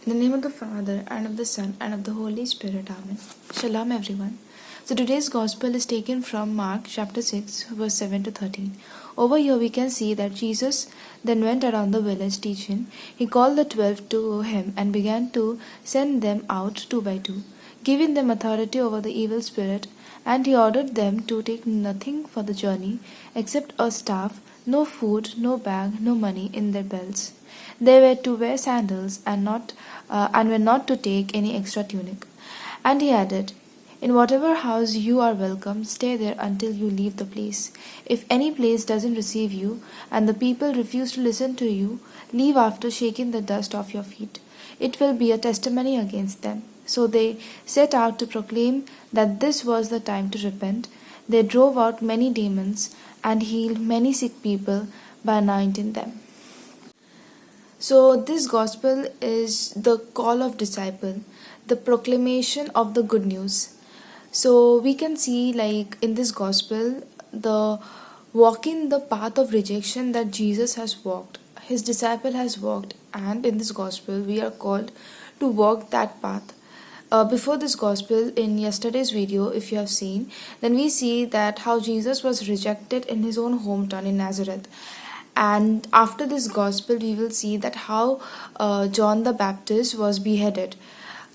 In the name of the Father, and of the Son, and of the Holy Spirit. Amen. Shalom, everyone. So today's Gospel is taken from Mark chapter 6, verse 7 to 13. Over here we can see that Jesus then went around the village teaching. He called the 12 to him and began to send them out two by two, giving them authority over the evil spirit, and he ordered them to take nothing for the journey except a staff, no food, no bag, no money in their belts. They were to wear sandals and were not to take any extra tunic. And he added, "In whatever house you are welcome, stay there until you leave the place. If any place doesn't receive you, and the people refuse to listen to you, leave after shaking the dust off your feet. It will be a testimony against them." So they set out to proclaim that this was the time to repent. They drove out many demons and healed many sick people by anointing them. So, this gospel is the call of disciple, the proclamation of the good news. So, we can see, like in this gospel, the walking the path of rejection that Jesus has walked, his disciple has walked, and in this gospel, we are called to walk that path. Before this gospel, in yesterday's video, if you have seen, then we see that how Jesus was rejected in his own hometown in Nazareth. And after this gospel we will see that how John the Baptist was beheaded.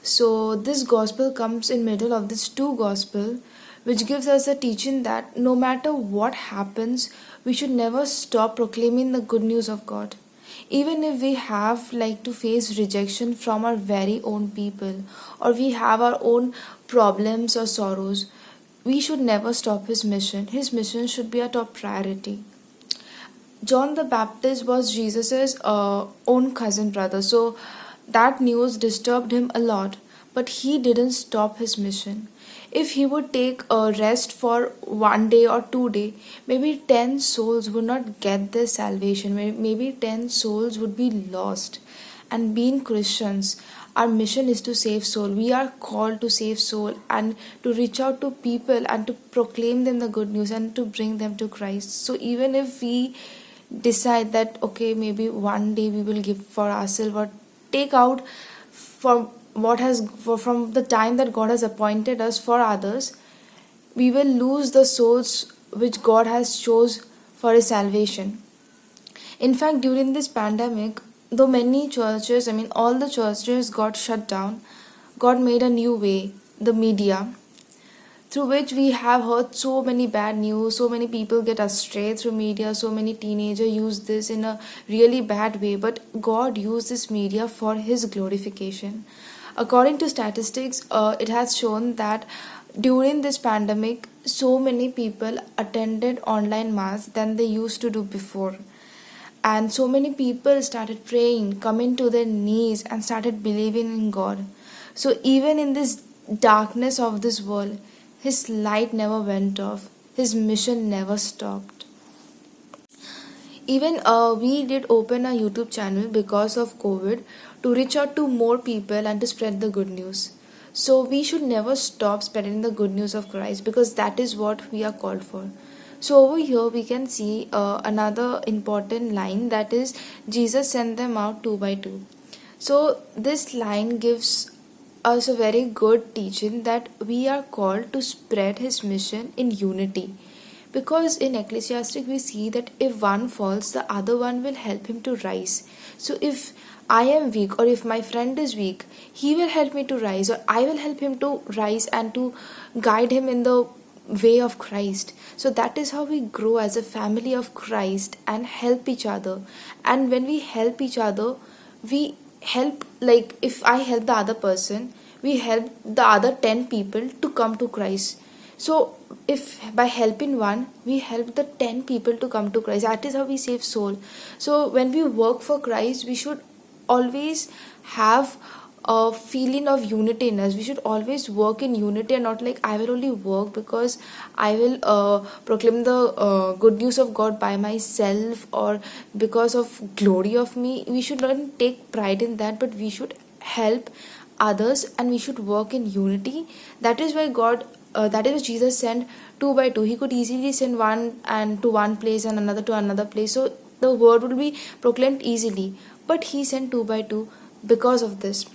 So this gospel comes in middle of this two gospel, which gives us a teaching that no matter what happens, we should never stop proclaiming the good news of God. Even if we have like to face rejection from our very own people, or we have our own problems or sorrows, we should never stop his mission. His mission should be our top priority. John the Baptist was Jesus's own cousin brother, so that news disturbed him a lot, but he didn't stop his mission. If he would take a rest for 1 day or 2 day, maybe 10 souls would not get their salvation, maybe 10 souls would be lost. And being Christians, our mission is to save soul. We are called to save soul and to reach out to people and to proclaim them the good news and to bring them to Christ. So even if we decide that okay, maybe 1 day we will give for ourselves or take out from from the time that God has appointed us for others, we will lose the souls which God has chose for his salvation. In fact, during this pandemic, though many churches, all the churches got shut down, God made a new way, the media, through which we have heard so many bad news. So many people get astray through media, so many teenagers use this in a really bad way, but God used this media for his glorification. According to statistics, it has shown that during this pandemic, so many people attended online mass than they used to do before. And so many people started praying, coming to their knees, and started believing in God. So even in this darkness of this world, his light never went off. His mission never stopped. Even we did open a YouTube channel because of COVID to reach out to more people and to spread the good news. So we should never stop spreading the good news of Christ, because that is what we are called for. So over here we can see another important line, that is Jesus sent them out two by two. So this line gives us a very good teaching that we are called to spread his mission in unity. Because in Ecclesiastic we see that if one falls, the other one will help him to rise. So if I am weak, or if my friend is weak, he will help me to rise, or I will help him to rise and to guide him in the way of Christ. So that is how we grow as a family of Christ and help each other. And when we help each other, we help, like if I help the other person, we help the other 10 people to come to Christ. So if by helping one, we help the 10 people to come to Christ. That is how we save soul. So when we work for Christ, we should always have a feeling of unity in us. We should always work in unity, and not like I will only work because I will proclaim the good news of God by myself, or because of glory of me. We should not take pride in that, but we should help others and we should work in unity. That is why that is why Jesus sent two by two. He could easily send one and to one place and another to another place, so the word would be proclaimed easily, but he sent two by two. because of this.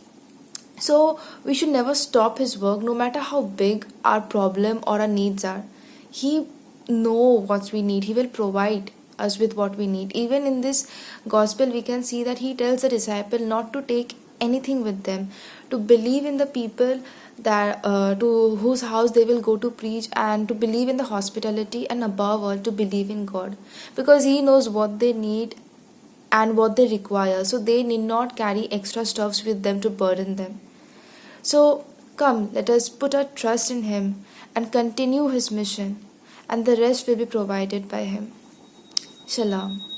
So we should never stop his work, no matter how big our problem or our needs are. He know what we need. He will provide us with what we need. Even in this gospel, we can see that he tells the disciple not to take anything with them, to believe in the people that to whose house they will go to preach, and to believe in the hospitality, and above all to believe in God, because he knows what they need and what they require, so they need not carry extra stuffs with them to burden them. So come, let us put our trust in him and continue his mission, and the rest will be provided by him. Shalom.